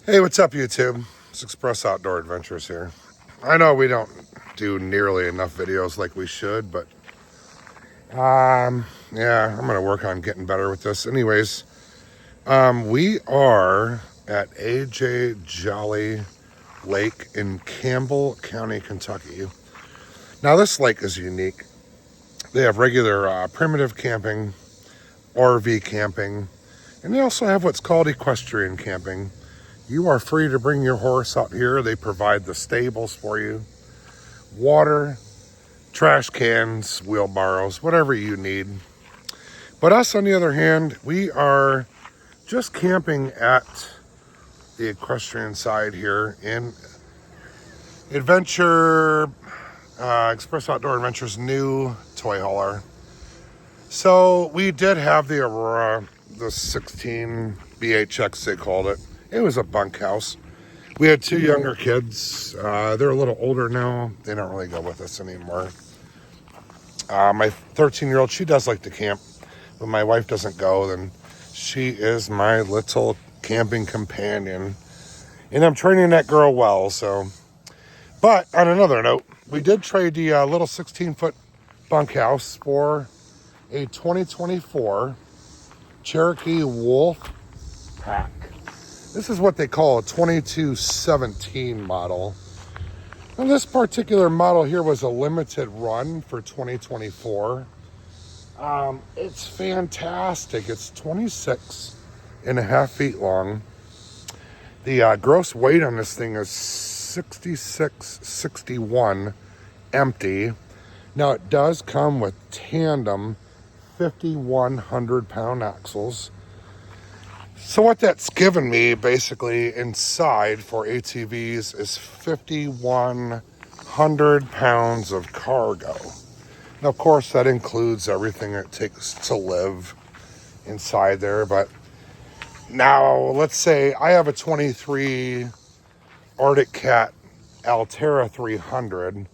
Hey, what's up, YouTube? It's Express Outdoor Adventures here. I know we don't do nearly enough videos like we should, but yeah, I'm gonna work on getting better with this. Anyways, we are at AJ Jolly Lake in Campbell County, Kentucky. Now, this lake is unique. They have regular primitive camping, RV camping, and they also have what's called equestrian camping. You are free to bring your horse out here. They provide the stables for you, water, trash cans, wheelbarrows, whatever you need. But us, on the other hand, we are just camping at the equestrian side here in Express Outdoor Adventures' new toy hauler. So we did have the Aurora, the 16 BHX they called it. It was a bunkhouse. We had two younger kids. They're a little older now. They don't really go with us anymore. My 13-year-old, she does like to camp. When my wife doesn't go, then she is my little camping companion. And I'm training that girl well, so. But on another note, we did trade the little 16-foot bunkhouse for a 2024 Cherokee Wolf Pack. This is what they call a 2217 model. Now, this particular model here was a limited run for 2024. It's fantastic. It's 26 and a half feet long. The gross weight on this thing is 6661 empty. Now, it does come with tandem 5,100 pound axles. So what that's given me basically inside for ATVs is 5,100 pounds of cargo. Now, of course, that includes everything it takes to live inside there. But now, let's say I have a 23 Arctic Cat Altera 300,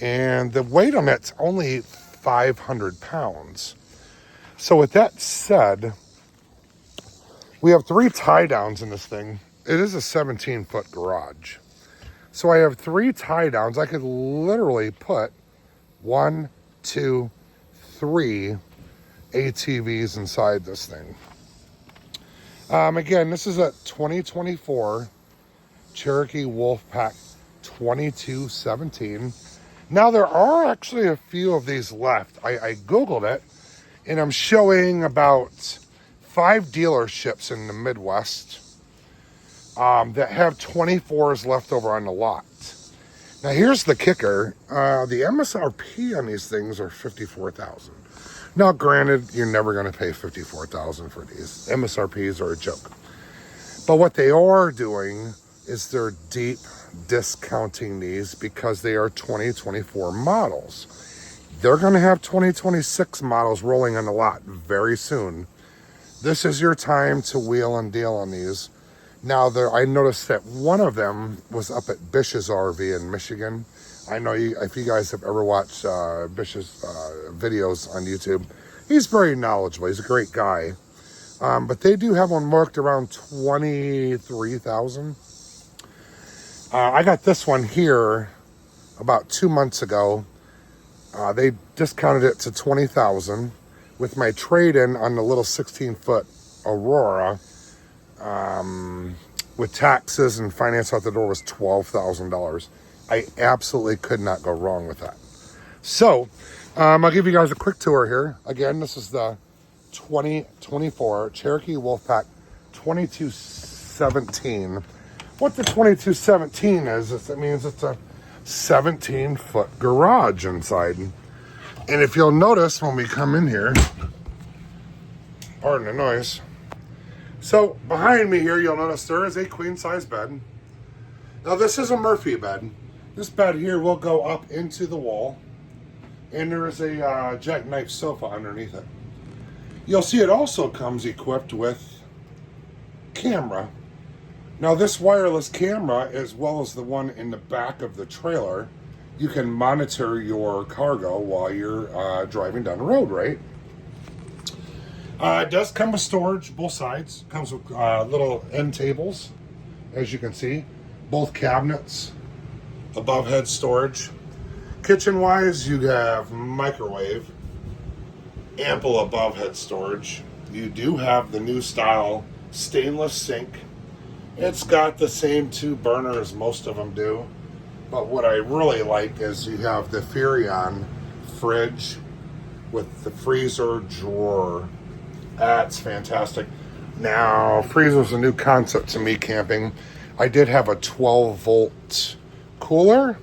and the weight on it's only 500 pounds. So with that said, we have 3 tie downs in this thing. It is a 17-foot garage. So I have 3 tie downs. I could literally put 1, 2, 3 ATVs inside this thing. Again, this is a 2024 Cherokee Wolfpack 2217. Now, there are actually a few of these left. I Googled it, and I'm showing about 5 dealerships in the Midwest that have 24s left over on the lot. Now, here's the kicker. The MSRP on these things are $54,000. Now, granted, you're never going to pay $54,000 for these. MSRPs are a joke. But what they are doing is they're deep discounting these because they are 2024 models. They're going to have 2026 models rolling on the lot very soon. This is your time to wheel and deal on these. Now, I noticed that one of them was up at Bish's RV in Michigan. I know if you guys have ever watched Bish's videos on YouTube, he's very knowledgeable. He's a great guy. But they do have one marked around $23,000. I got this one here about 2 months ago. They discounted it to $20,000. With my trade-in on the little 16-foot Aurora, with taxes and finance out the door, was $12,000. I absolutely could not go wrong with that. So, I'll give you guys a quick tour here. Again, this is the 2024 Cherokee Wolfpack 2217. What the 2217 is it means it's a 17-foot garage inside. And if you'll notice when we come in here, pardon the noise. So behind me here, you'll notice there is a queen-size bed. Now, this is a Murphy bed. This bed here will go up into the wall, and there is a jackknife sofa underneath it. You'll see it also comes equipped with camera. Now, this wireless camera, as well as the one in the back of the trailer, you can monitor your cargo while you're driving down the road, right? It does come with storage, both sides. Comes with little end tables as you can see. Both cabinets, above head storage. Kitchen wise, you have microwave, ample above head storage. You do have the new style stainless sink. It's got the same 2 burners most of them do. But what I really like is you have the Furrion fridge with the freezer drawer. That's fantastic. Now, freezer's a new concept to me camping. I did have a 12 volt cooler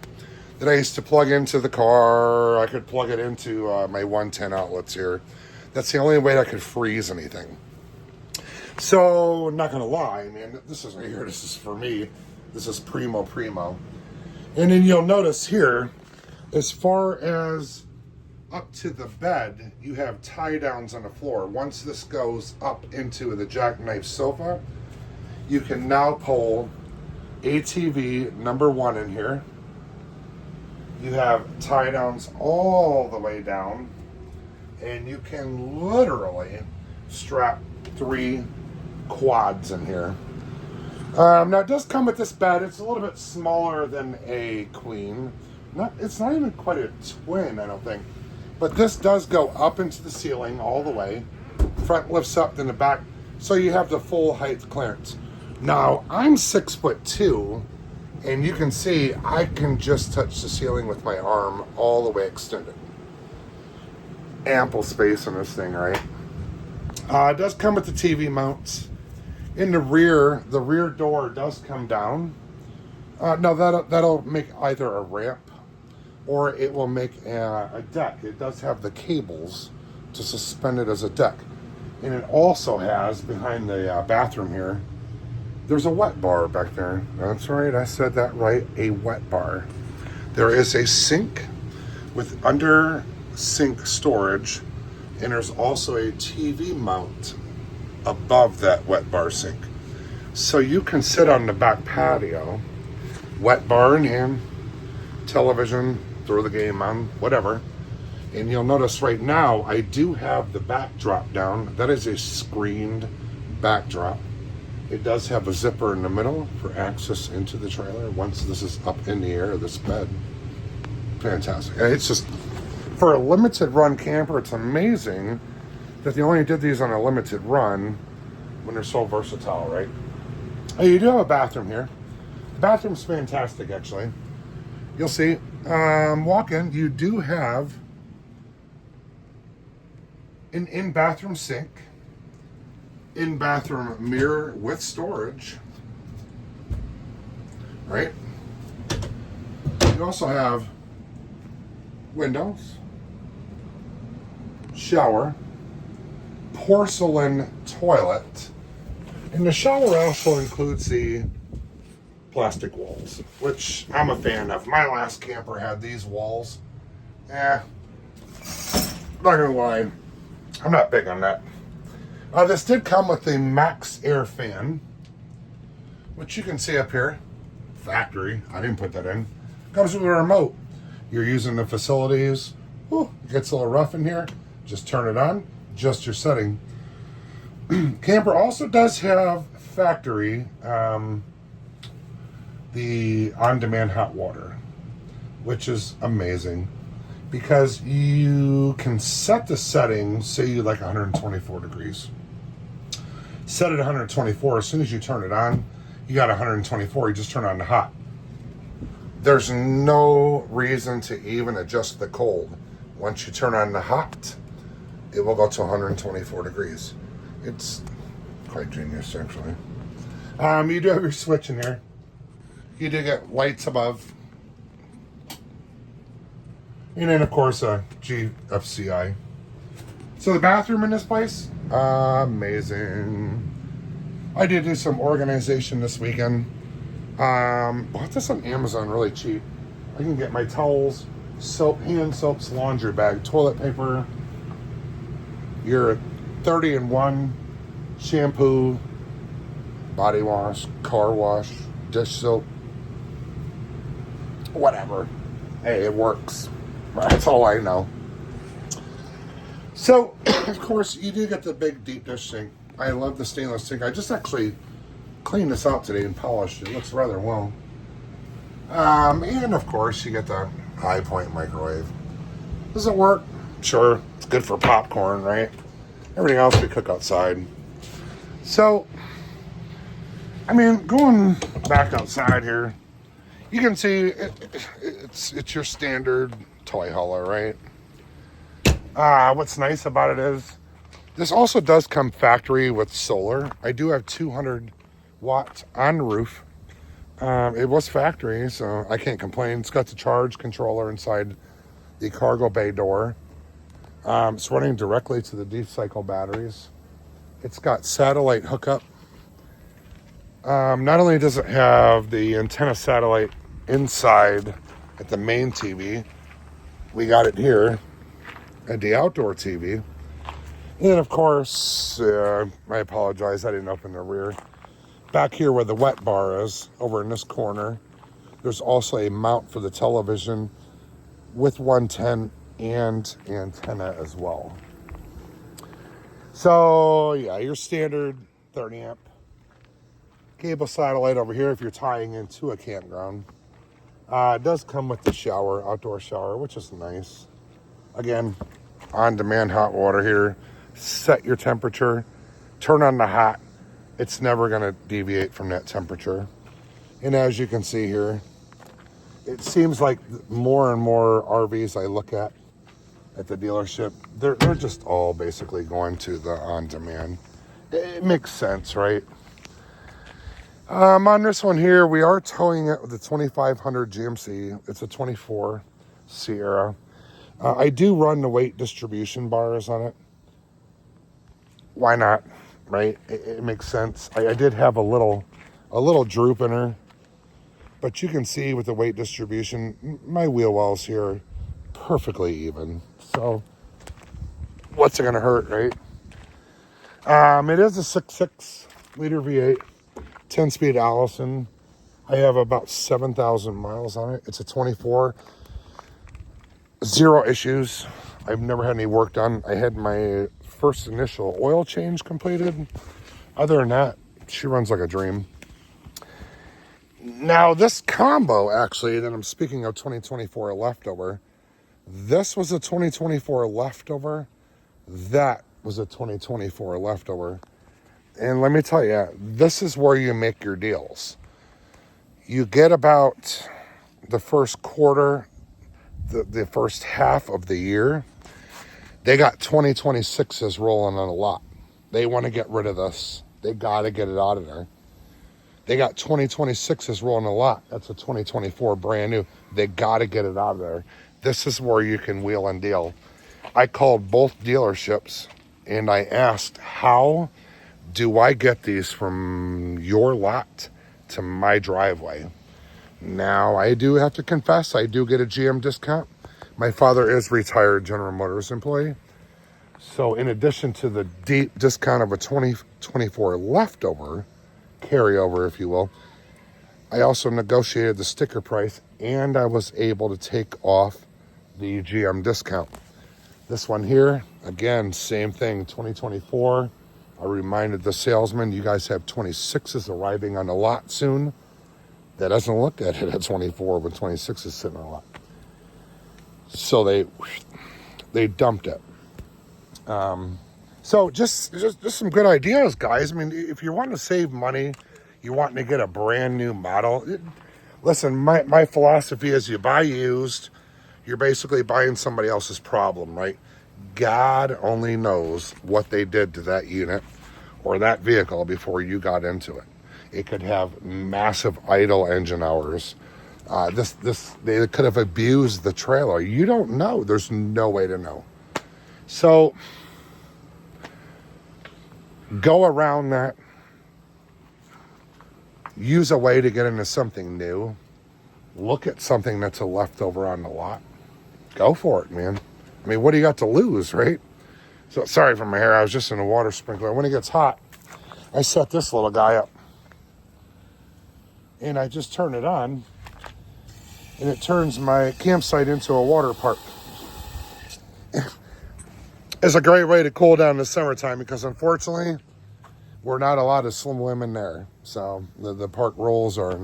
that I used to plug into the car. I could plug it into my 110 outlets here. That's the only way I could freeze anything. So, not gonna lie, man, this is right here, this is for me. This is primo. And then you'll notice here, as far as up to the bed, you have tie downs on the floor. Once this goes up into the jackknife sofa, you can now pull ATV number 1 in here. You have tie downs all the way down, and you can literally strap 3 quads in here. Now it does come with this bed. It's a little bit smaller than a queen. It's not even quite a twin, I don't think. But this does go up into the ceiling all the way. Front lifts up, then the back. So you have the full height clearance. Now, I'm 6'2", and you can see I can just touch the ceiling with my arm all the way extended. Ample space in this thing, right? It does come with the TV mounts. In the rear door does come down. No, that'll make either a ramp or it will make a deck. It does have the cables to suspend it as a deck. And it also has, behind the bathroom here, there's a wet bar back there. That's right, I said that right, a wet bar. There is a sink with under sink storage, and there's also a TV mount above that wet bar sink. So you can sit on the back patio, wet bar in hand, television, throw the game on, whatever. And you'll notice right now, I do have the backdrop down. That is a screened backdrop. It does have a zipper in the middle for access into the trailer once this is up in the air, this bed. Fantastic. And it's just, for a limited run camper, it's amazing that they only did these on a limited run when they're so versatile, right? Oh, you do have a bathroom here. The bathroom's fantastic, actually. You'll see, walk in, you do have an in-bathroom sink, in-bathroom mirror with storage, right? You also have windows, shower, porcelain toilet, and the shower also includes the plastic walls, which I'm a fan of. My last camper had these walls. Not gonna lie, I'm not big on that. This did come with the Max Air fan, which you can see up here. Factory, I didn't put that in. Comes with a remote. You're using the facilities. Ooh, it gets a little rough in here. Just turn it on, adjust your setting. Camper also does have factory, the on-demand hot water, which is amazing because you can set the setting, say you like 124 degrees. Set it 124, as soon as you turn it on, you got 124, you just turn on the hot. There's no reason to even adjust the cold. Once you turn on the hot, it will go to 124 degrees. It's quite genius, actually. You do have your switch in here. You do get lights above. And then, of course, a GFCI. So the bathroom in this place, amazing. I did do some organization this weekend. Bought this on Amazon really cheap. I can get my towels, soap, hand soaps, laundry bag, toilet paper, your 30-in-1 shampoo, body wash, car wash, dish soap, whatever. Hey, it works. That's all I know. So, of course, you do get the big deep dish sink. I love the stainless sink. I just actually cleaned this out today and polished it. It looks rather well. And of course, you get the High Point microwave. Does it work? Sure. It's good for popcorn, right? Everything else we cook outside. So, I mean, going back outside here, you can see it's your standard toy hauler, right? What's nice about it is this also does come factory with solar. I do have 200 watts on the roof. It was factory, so I can't complain. It's got the charge controller inside the cargo bay door. It's running directly to the deep cycle batteries. It's got satellite hookup. Not only does it have the antenna satellite inside at the main TV, we got it here at the outdoor TV. And then, of course, I apologize, I didn't open the rear. Back here where the wet bar is, over in this corner, there's also a mount for the television with 110 and antenna as well. So, yeah, your standard 30 amp cable satellite over here if you're tying into a campground. It does come with the shower, outdoor shower, which is nice. Again, on-demand hot water here. Set your temperature, turn on the hot. It's never going to deviate from that temperature. And as you can see here, it seems like more and more RVs I look at the dealership, they're just all basically going to the on-demand. It makes sense, right? On this one here, we are towing it with the 2500 GMC. It's a 24 Sierra. I do run the weight distribution bars on it. Why not? Right? It makes sense. I did have a little droop in her, but you can see with the weight distribution, my wheel wells here perfectly even. So what's it gonna hurt, right? It is a 6.6 liter V8, 10-speed Allison. I have about 7,000 miles on it. It's a 24, 0 issues. I've never had any work done. I had my first initial oil change completed. Other than that, she runs like a dream. Now, this combo, actually, that I'm speaking of 2024 leftover, this was a 2024 leftover. That was a 2024 leftover. And let me tell you, this is where you make your deals. You get about the first quarter, the first half of the year, they got 2026s rolling on a lot. They want to get rid of this. They got to get it out of there. They got 2026s rolling a lot. That's a 2024 brand new. They got to get it out of there. This is where you can wheel and deal. I called both dealerships and I asked, how do I get these from your lot to my driveway? Now, I do have to confess, I do get a GM discount. My father is retired General Motors employee. So in addition to the deep discount of a 2024 leftover, carryover, if you will, I also negotiated the sticker price and I was able to take off the GM discount. This one here, again, same thing, 2024. I reminded the salesman, you guys have 26s arriving on the lot soon. That doesn't look at it at 24, but 26 is sitting on a lot. So they dumped it. So just some good ideas, guys. I mean, if you want to save money, you want to get a brand new model. Listen, my philosophy is you buy used, you're basically buying somebody else's problem, right? God only knows what they did to that unit or that vehicle before you got into it. It could have massive idle engine hours. They could have abused the trailer. You don't know. There's no way to know. So go around that. Use a way to get into something new. Look at something that's a leftover on the lot. Go for it, man. I mean, what do you got to lose, right? So sorry for my hair. I was just in a water sprinkler. When it gets hot, I set this little guy up. And I just turn it on. And it turns my campsite into a water park. It's a great way to cool down in the summertime because unfortunately, we're not allowed to swim in there. So the park rules are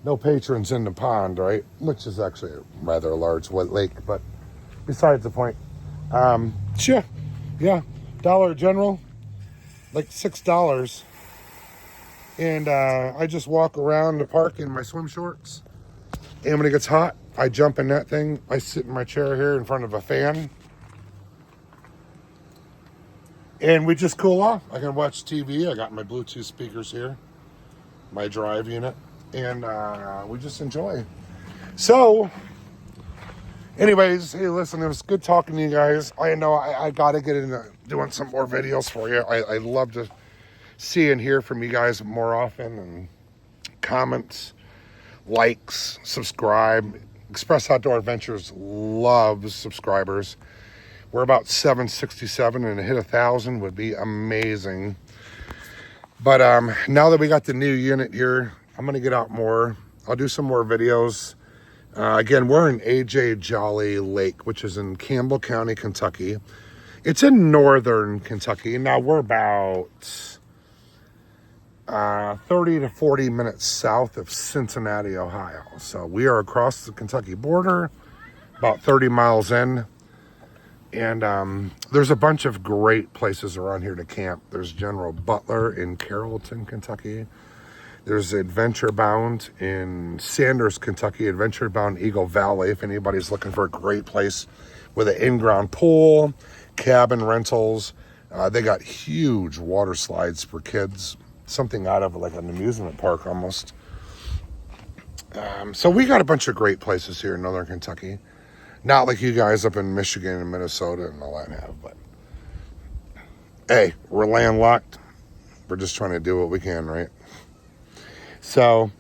no patrons in the pond, right? Which is actually a rather large lake, but besides the point. Sure, yeah, Dollar General, like $6. And I just walk around the park in my swim shorts. And when it gets hot, I jump in that thing. I sit in my chair here in front of a fan. And we just cool off. I can watch TV. I got my Bluetooth speakers here, my drive unit. And we just enjoy. So, anyways, hey, listen, it was good talking to you guys. I know I got to get into doing some more videos for you. I love to see and hear from you guys more often. And comments, likes, subscribe. Express Outdoor Adventures loves subscribers. We're about 767, and to hit 1,000 would be amazing. But now that we got the new unit here, I'm going to get out more. I'll do some more videos. Again, we're in A.J. Jolly Lake, which is in Campbell County, Kentucky. It's in northern Kentucky. Now, we're about 30 to 40 minutes south of Cincinnati, Ohio. So we are across the Kentucky border, about 30 miles in. And there's a bunch of great places around here to camp. There's General Butler in Carrollton, Kentucky. There's Adventure Bound in Sanders, Kentucky. Adventure Bound Eagle Valley, if anybody's looking for a great place with an in-ground pool, cabin rentals. They got huge water slides for kids. Something out of like an amusement park almost. So we got a bunch of great places here in Northern Kentucky. Not like you guys up in Michigan and Minnesota and all that have, but hey, we're landlocked. We're just trying to do what we can, right? So,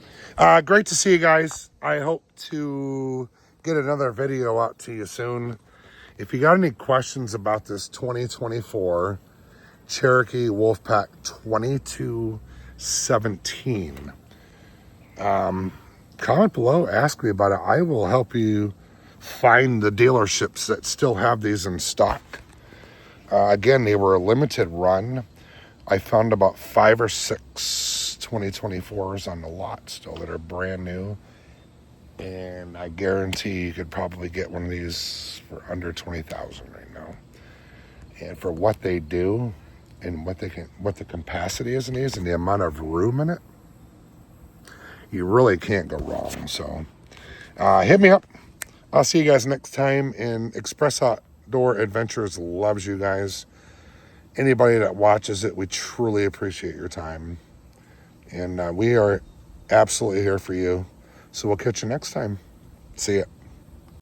great to see you guys. I hope to get another video out to you soon. If you got any questions about this 2024 Cherokee Wolfpack 2217, comment below, ask me about it. I will help you find the dealerships that still have these in stock. Again, they were a limited run. I found about 5 or 6 2024s on the lot still that are brand new. And I guarantee you could probably get one of these for under 20,000 right now. And for what they do and what the capacity is in these and the amount of room in it, you really can't go wrong. So hit me up. I'll see you guys next time. And Express Outdoor Adventures loves you guys. Anybody that watches it, we truly appreciate your time. And we are absolutely here for you. So we'll catch you next time. See ya.